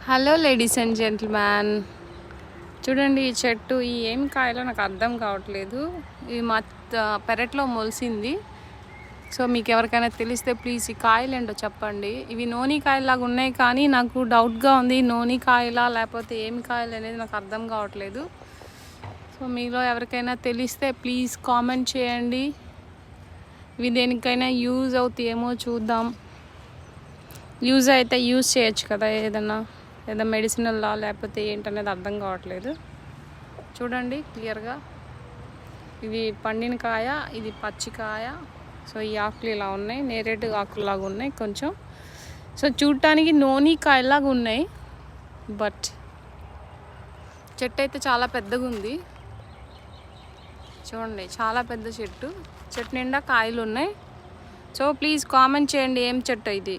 Hello ladies and gentlemen, చూడండి ఈ చెట్టు ఏం కాయలో నాకు అర్థం కావట్లేదు. ఇది మా పెరట్లో మొలిసింది. సో మీకు ఎవరికైనా తెలిస్తే ప్లీజ్ ఈ కాయలు ఏంటో చెప్పండి. ఇవి నోని కాయలాగా ఉన్నాయి, కానీ నాకు డౌట్గా ఉంది నోని కాయలా లేకపోతే ఏమి కాయలు అనేది నాకు అర్థం కావట్లేదు. సో మీలో ఎవరికైనా తెలిస్తే ప్లీజ్ కామెంట్ చేయండి. ఇవి దేనికైనా యూజ్ అవుతాయేమో చూద్దాం. యూజ్ అయితే యూజ్ చేయొచ్చు కదా, ఏదైనా మెడిసినల్లా లేకపోతే ఏంటనేది అర్థం కావట్లేదు. చూడండి క్లియర్గా, ఇది పండిన కాయ, ఇది పచ్చికాయ. సో ఈ ఆకులు ఇలా ఉన్నాయి, నేరేడు ఆకులాగా ఉన్నాయి కొంచెం. సో చూడటానికి నోని కాయలాగా ఉన్నాయి, బట్ చెట్టు అయితే చాలా పెద్దగా ఉంది. చూడండి చాలా పెద్ద చెట్టు నిండా కాయలు ఉన్నాయి. సో ప్లీజ్ కామెంట్ చేయండి ఏం చెట్టు ఇది.